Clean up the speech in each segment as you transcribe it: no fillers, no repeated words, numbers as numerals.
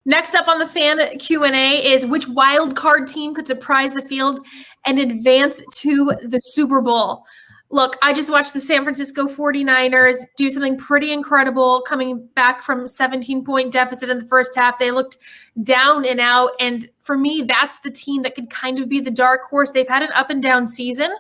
Next up on the fan Q&A is which wild card team could surprise the field and advance to the Super Bowl? Look, I just watched the San Francisco 49ers do something pretty incredible coming back from 17-point deficit in the first half. They looked down and out. And for me, that's the team that could kind of be the dark horse. They've had an up and down season.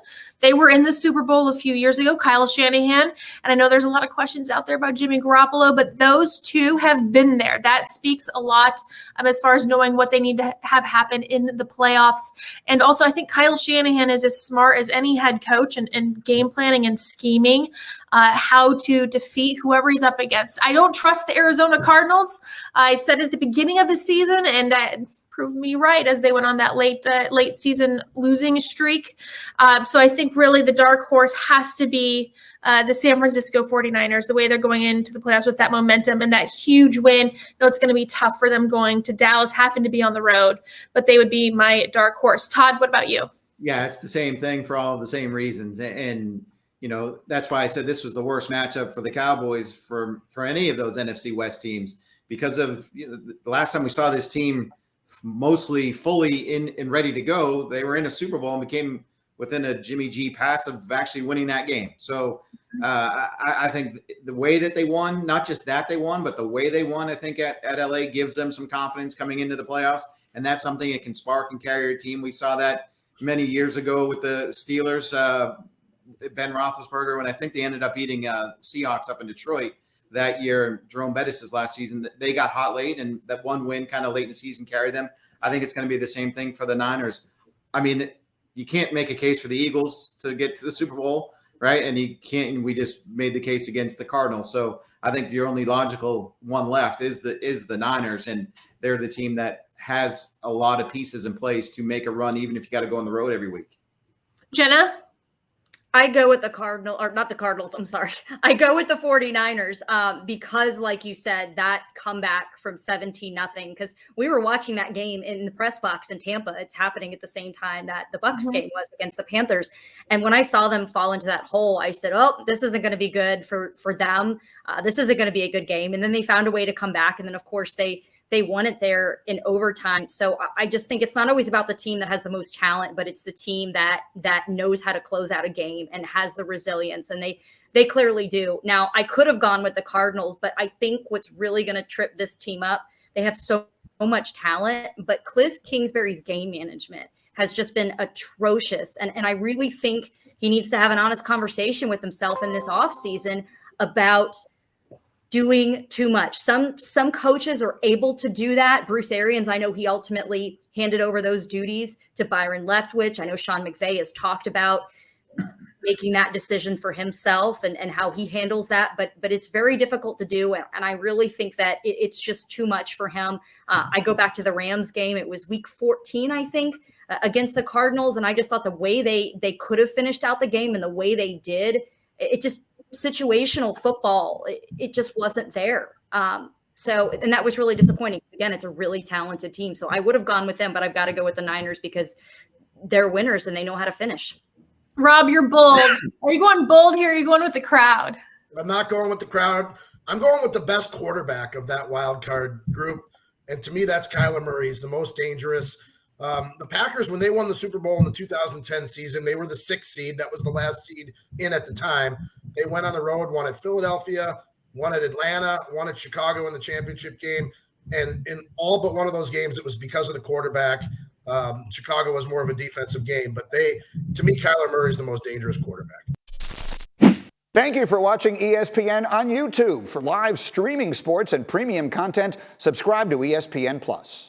They were in the Super Bowl a few years ago, Kyle Shanahan. And I know there's a lot of questions out there about Jimmy Garoppolo, but those two have been there. That speaks a lot as far as knowing what they need to have happen in the playoffs. And also, I think Kyle Shanahan is as smart as any head coach in game planning and scheming how to defeat whoever he's up against. I don't trust the Arizona Cardinals. I said at the beginning of the season, and proved me right as they went on that late season losing streak. So I think really the dark horse has to be the San Francisco 49ers, the way they're going into the playoffs with that momentum and that huge win. I know it's going to be tough for them going to Dallas, having to be on the road, but they would be my dark horse. Todd, what about you? Yeah, it's the same thing for all of the same reasons. And that's why I said this was the worst matchup for the Cowboys for any of those NFC West teams, because of the last time we saw this team mostly fully in and ready to go, they were in a Super Bowl and became within a Jimmy G pass of actually winning that game. So I think the way that they won, not just that they won, but the way they won, I think at LA gives them some confidence coming into the playoffs. And that's something that can spark and carry a team. We saw that many years ago with the Steelers, Ben Roethlisberger, when I think they ended up beating Seahawks up in Detroit that year, Jerome Bettis' last season. They got hot late, and that one win kind of late in the season carried them. I think it's going to be the same thing for the Niners. I mean, you can't make a case for the Eagles to get to the Super Bowl, right? And you can't. And we just made the case against the Cardinals. So I think the only logical one left is the Niners, and they're the team that has a lot of pieces in place to make a run, even if you got to go on the road every week. Jenna? I go with the Cardinals. I'm sorry. I go with the 49ers because, like you said, that comeback from 17-0, because we were watching that game in the press box in Tampa. It's happening at the same time that the Bucs game was against the Panthers. And when I saw them fall into that hole, I said, oh, this isn't going to be good for them. This isn't going to be a good game. And then they found a way to come back. And then, of course, they won it there in overtime. So I just think it's not always about the team that has the most talent, but it's the team that knows how to close out a game and has the resilience. And they clearly do. Now, I could have gone with the Cardinals, but I think what's really going to trip this team up, they have so much talent, but Cliff Kingsbury's game management has just been atrocious. And I really think he needs to have an honest conversation with himself in this offseason about doing too much. Some coaches are able to do that. Bruce Arians, I know he ultimately handed over those duties to Byron Leftwich. I know Sean McVay has talked about making that decision for himself and how he handles that, but it's very difficult to do. And I really think that it's just too much for him. I go back to the Rams game. It was week 14, I think, against the Cardinals. And I just thought the way they could have finished out the game and the way they did, it just, situational football, it just wasn't there. And that was really disappointing. Again, it's a really talented team. So I would have gone with them, but I've got to go with the Niners because they're winners and they know how to finish. Rob, you're bold. Are you going bold here? Or are you going with the crowd? I'm not going with the crowd. I'm going with the best quarterback of that wild card group. And to me, that's Kyler Murray. He's the most dangerous. The Packers, when they won the Super Bowl in the 2010 season, they were the 6th seed. That was the last seed in at the time. They went on the road, won at Philadelphia, won at Atlanta, won at Chicago in the championship game. And in all but one of those games, it was because of the quarterback. Chicago was more of a defensive game. But to me, Kyler Murray is the most dangerous quarterback. Thank you for watching ESPN on YouTube. For live streaming sports and premium content, subscribe to ESPN+.